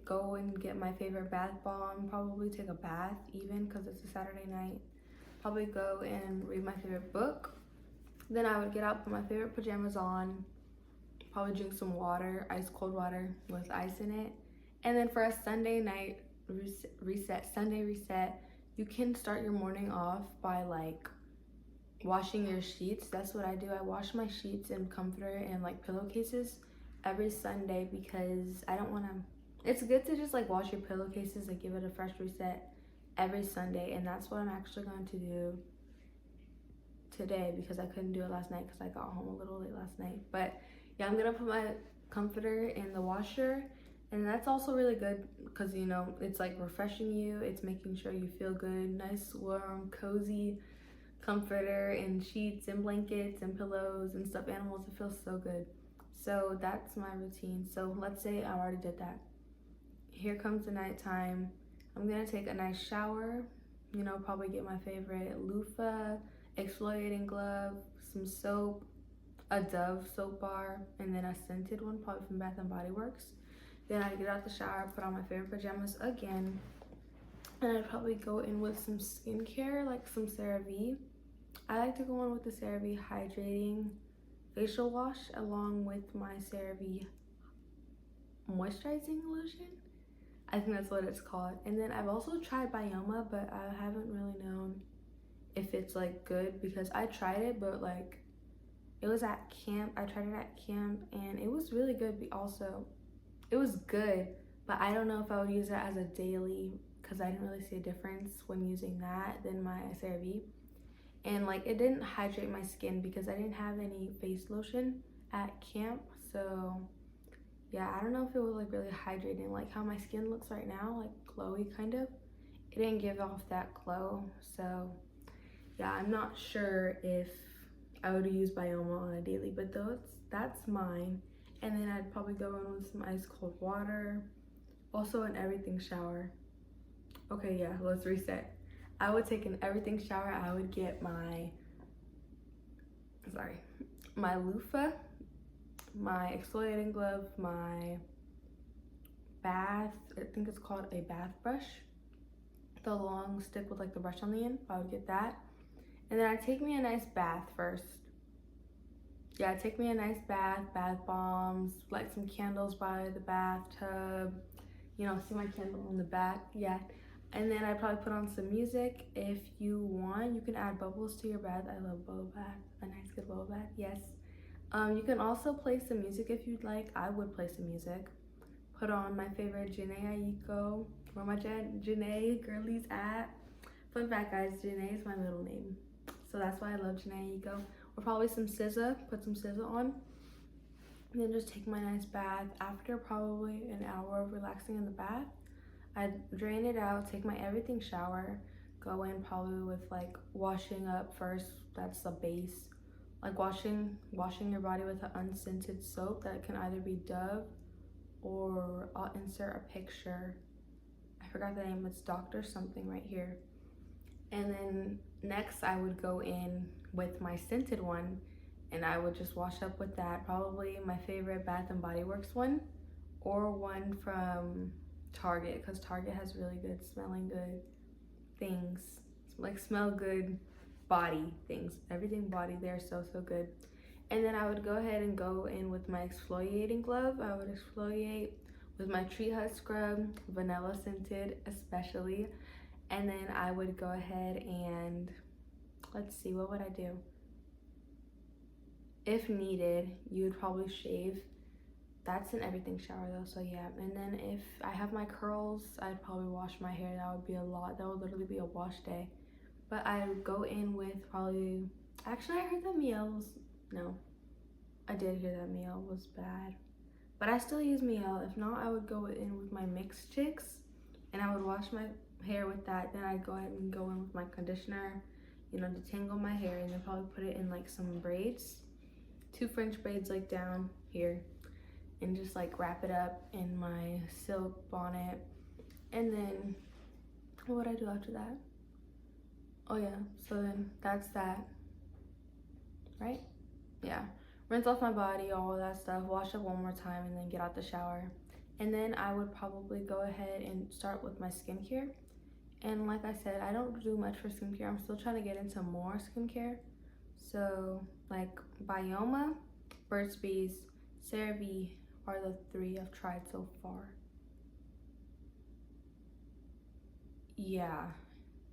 S1: go and get my favorite bath bomb, probably take a bath even because it's a Saturday night. Probably go and read my favorite book. Then I would get out, put my favorite pajamas on, probably drink some water, ice cold water with ice in it. And then for a Sunday night Sunday reset, you can start your morning off by like washing your sheets. That's what I do. I wash my sheets and comforter and like pillowcases every Sunday because I don't want to. It's good to just like wash your pillowcases and give it a fresh reset every Sunday, and that's what I'm actually going to do today because I couldn't do it last night because I got home a little late last night. But yeah, I'm gonna put my comforter in the washer, and that's also really good because you know it's like refreshing you. It's making sure you feel good, nice, warm, cozy comforter and sheets and blankets and pillows and stuffed animals. It feels so good. So that's my routine. So let's say I already did that. Here comes the nighttime. I'm gonna take a nice shower, you know, probably get my favorite loofah, exfoliating glove, some soap, a Dove soap bar, and then a scented one, probably from Bath and Body Works. Then I get out the shower, put on my favorite pajamas again, and I'd probably go in with some skincare, like some CeraVe. I like to go in with the CeraVe Hydrating Facial Wash along with my CeraVe Moisturizing Lotion. I think that's what it's called. And then I've also tried Bioma, but I haven't really known if it's like good because I tried it, but like it was at camp. I tried it at camp and it was really good. Also, it was good, but I don't know if I would use it as a daily because I didn't really see a difference when using that than my CeraVe. And like it didn't hydrate my skin because I didn't have any face lotion at camp. So yeah, I don't know if it was like really hydrating, like how my skin looks right now, like glowy kind of. It didn't give off that glow. So yeah, I'm not sure if I would use Bioma on a daily, but that's mine. And then I'd probably go in with some ice cold water, also an everything shower. Okay, yeah, let's reset. I would take an everything shower. I would get my loofah, my exfoliating glove, my bath, I think it's called a bath brush, the long stick with like the brush on the end. I would get that. And then I'd take me a nice bath first. Yeah, take me a nice bath bombs, light some candles by the bathtub, you know, see my candle in the back. Yeah. And then I probably put on some music. If you want, you can add bubbles to your bath. I love bubble bath, a nice good bubble bath, yes. You can also play some music if you'd like. I would play some music. Put on my favorite Janae Aiko. Where my Janae girlies at? Fun fact, guys, Janae is my middle name. So that's why I love Janae Aiko. Or probably some SZA. Put some SZA on. And then just take my nice bath. After probably an hour of relaxing in the bath, I drain it out, take my everything shower, go in probably with like washing up first. That's the base. Like washing your body with an unscented soap that can either be Dove or I'll insert a picture. I forgot the name. It's Dr. something right here. And then next I would go in with my scented one and I would just wash up with that. Probably my favorite Bath and Body Works one or one from Target because Target has really good smelling good things, like smell good body things. Everything body there, so good. And then I would go ahead and go in with my exfoliating glove. I would exfoliate with my Tree Hut scrub, vanilla scented especially. And then I would go ahead and let's see, what would I do? if needed, you would probably shave. That's an everything shower though, so yeah. And then if I have my curls, I'd probably wash my hair. That would be a lot. That would literally be a wash day. But I would go in with probably, actually I heard that Miel was, no, I did hear that Miel was bad. But I still use Miel. If not, I would go in with my mixed chicks and I would wash my hair with that. Then I'd go ahead and go in with my conditioner, you know, detangle my hair, and then probably put it in like some braids, 2 French braids like down here, and just like wrap it up in my silk bonnet. And then what would I do after that? Oh yeah, so then that's that, right? Yeah, rinse off my body, all that stuff, wash up one more time, and then get out the shower. And then I would probably go ahead and start with my skincare. And like I said, I don't do much for skincare. I'm still trying to get into more skincare. So like Bioma, Burt's Bees, CeraVe are the 3 I've tried so far. Yeah,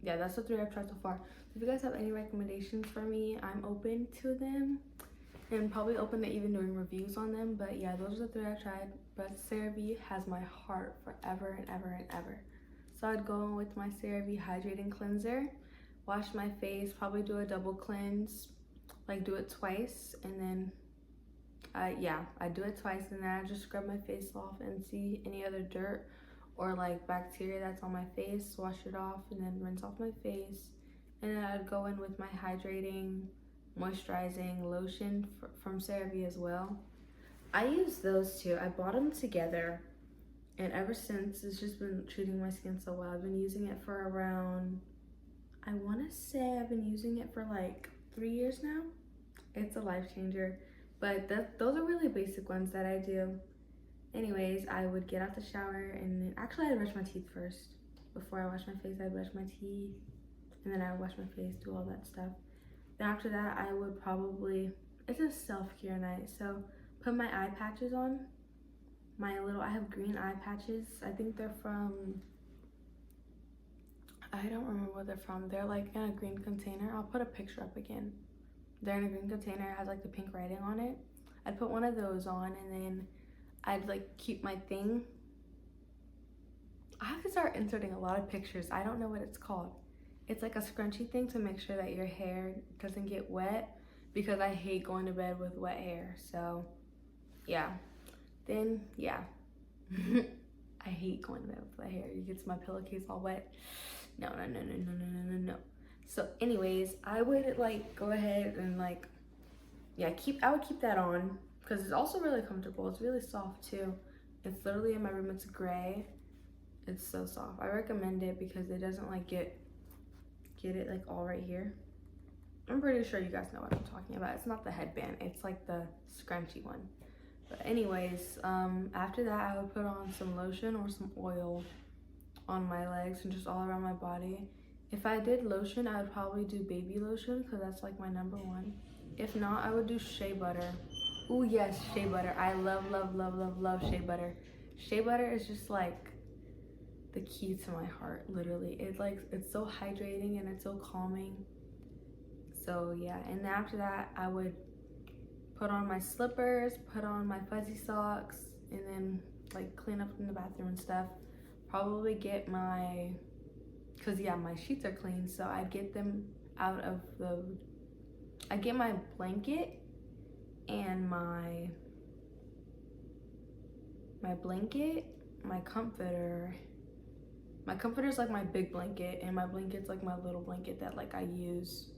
S1: that's the 3 I've tried so far. If you guys have any recommendations for me, I'm open to them, and probably open to even doing reviews on them. But yeah, those are the 3 I've tried. But CeraVe has my heart forever and ever and ever. So I'd go in with my CeraVe hydrating cleanser, wash my face, probably do a double cleanse, like do it twice, and then I do it twice, and then I just scrub my face off and see any other dirt or like bacteria that's on my face, wash it off, and then rinse off my face. And then I'd go in with my hydrating, moisturizing lotion from CeraVe as well. I use those too. I bought them together, and ever since it's just been treating my skin so well. I've been using it for around, I want to say I've been using it for like 3 years now. It's a life changer. But those are really basic ones that I do. Anyways, I would get out the shower, and actually I'd brush my teeth first. Before I wash my face, I'd brush my teeth, and then I would wash my face, do all that stuff. Then after that, I would probably, it's a self-care night, so put my eye patches on. I have green eye patches. I think they're from, I don't remember where they're from. They're like in a green container. I'll put a picture up again. They're in a green container. It has like the pink writing on it. I'd put one of those on, and then I'd like keep my thing. I have to start inserting a lot of pictures. I don't know what it's called. It's like a scrunchy thing to make sure that your hair doesn't get wet, because I hate going to bed with wet hair. So yeah, then yeah. I hate going to bed with wet hair. You get my pillowcase all wet. No. So anyways, I would like go ahead and like, yeah, I would keep that on, because it's also really comfortable. It's really soft too. It's literally in my room. It's gray. It's so soft. I recommend it because it doesn't like get it like all right here. I'm pretty sure you guys know what I'm talking about. It's not the headband. It's like the scrunchy one. But anyways, after that, I would put on some lotion or some oil on my legs and just all around my body. If I did lotion, I would probably do baby lotion, because that's like my number 1. If not, I would do shea butter. Oh yes, shea butter. I love shea butter. Shea butter is just like the key to my heart, literally. It's so hydrating and it's so calming. So yeah, and then after that, I would put on my slippers, put on my fuzzy socks, and then like clean up in the bathroom and stuff. Probably get my, cause yeah, my sheets are clean, so I'd get them out of I get my blanket and my blanket, my comforter. My comforter's like my big blanket, and my blanket's like my little blanket that like I use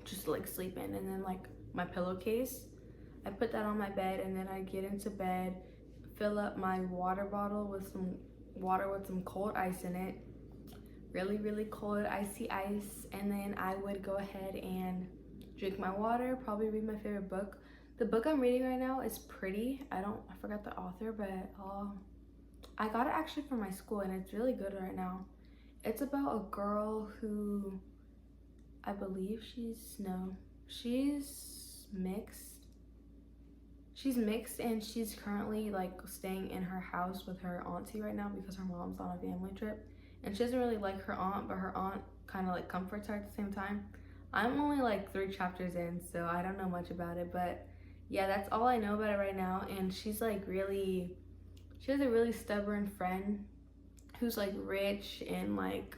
S1: just to like sleep in. And then like my pillowcase, I put that on my bed, and then I get into bed, fill up my water bottle with some water with some cold ice in it, really cold icy ice. And then I would go ahead and drink my water, probably read my favorite book. The book I'm reading right now is pretty. I forgot the author, but I got it actually from my school, and it's really good right now. It's about a girl who, I believe she's mixed. She's mixed, and she's currently like staying in her house with her auntie right now because her mom's on a family trip. And she doesn't really like her aunt, but her aunt kind of like comforts her at the same time. I'm only like 3 chapters in, so I don't know much about it, but yeah, that's all I know about it right now. And she's like really, she has a really stubborn friend who's like rich and like,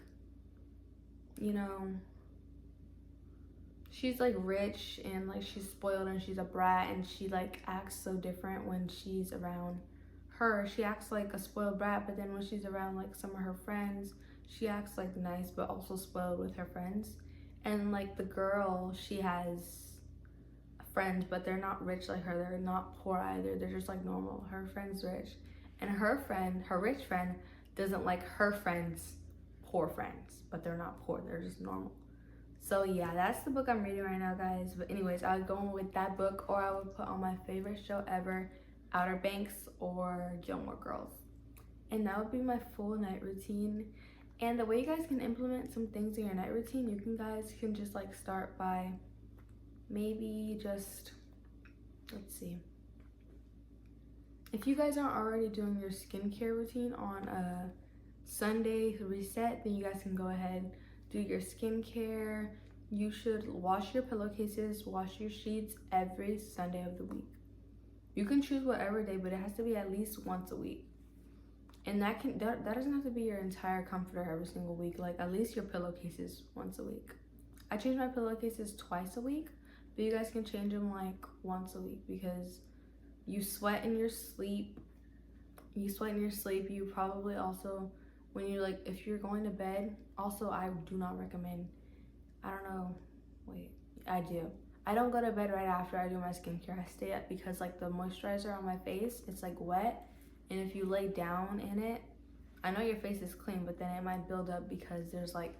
S1: you know, she's like rich and like she's spoiled and she's a brat, and she like acts so different when she's around her. She acts like a spoiled brat, but then when she's around like some of her friends, she acts like nice but also spoiled with her friends. And like the girl, she has friends, but they're not rich like her. They're not poor either. They're just like normal. Her friend's rich, and her friend, her rich friend, doesn't like her friends' poor friends, but they're not poor. They're just normal. So yeah, that's the book I'm reading right now, guys. But anyways, I would go with that book, or I would put on my favorite show ever, Outer Banks or Gilmore Girls. And that would be my full night routine. And the way you guys can implement some things in your night routine, you guys can just like start by maybe just, let's see. If you guys aren't already doing your skincare routine on a Sunday reset, then you guys can go ahead, do your skincare. You should wash your pillowcases, wash your sheets every Sunday of the week. You can choose whatever day, but it has to be at least once a week. And that doesn't have to be your entire comforter every single week. Like at least your pillowcases once a week. I change my pillowcases twice a week, but you guys can change them like once a week, because you sweat in your sleep. You probably also, when you like, if you're going to bed, also I do not recommend, I don't know, wait, I do. I don't go to bed right after I do my skincare. I stay up because like the moisturizer on my face, it's like wet. And if you lay down in it, I know your face is clean, but then it might build up because there's like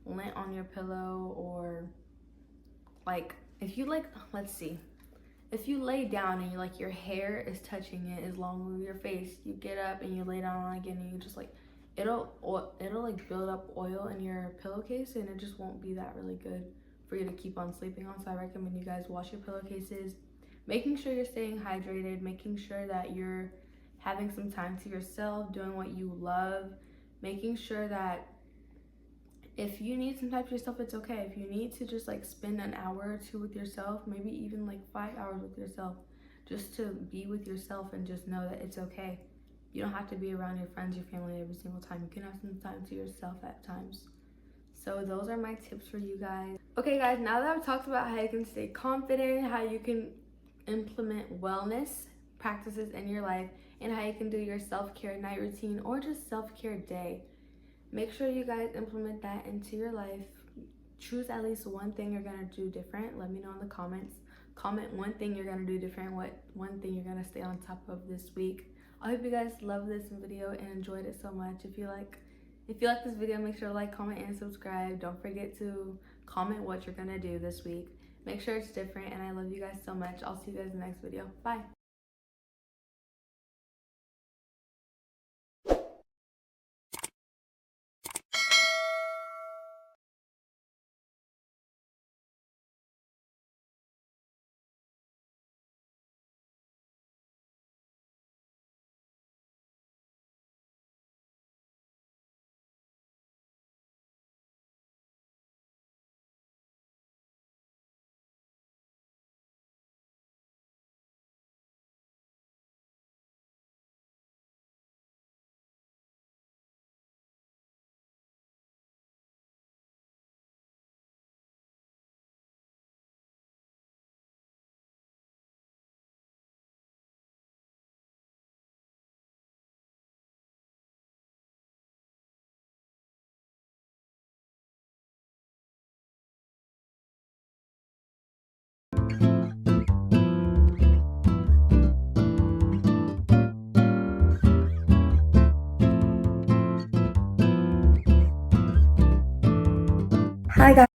S1: lint on your pillow, or like if you like, let's see. If you lay down and you like your hair is touching it as long as your face, you get up and you lay down on it again, and you just like, it'll like build up oil in your pillowcase, and it just won't be that really good for you to keep on sleeping on. So I recommend you guys wash your pillowcases, making sure you're staying hydrated, making sure that you're having some time to yourself, doing what you love, making sure that if you need some time to yourself, it's okay. If you need to just like spend an hour or two with yourself, maybe even like 5 hours with yourself, just to be with yourself and just know that it's okay. You don't have to be around your friends, your family every single time. You can have some time to yourself at times. So those are my tips for you guys. Okay guys, now that I've talked about how you can stay confident, how you can implement wellness practices in your life, and how you can do your self-care night routine or just self-care day, make sure you guys implement that into your life. Choose at least one thing you're gonna do different. Let me know in the comments. Comment one thing you're gonna do different, what one thing you're gonna stay on top of this week. I hope you guys love this video and enjoyed it so much. If you like this video, make sure to like, comment, and subscribe. Don't forget to comment what you're gonna do this week. Make sure it's different, and I love you guys so much. I'll see you guys in the next video. Bye. Hi guys.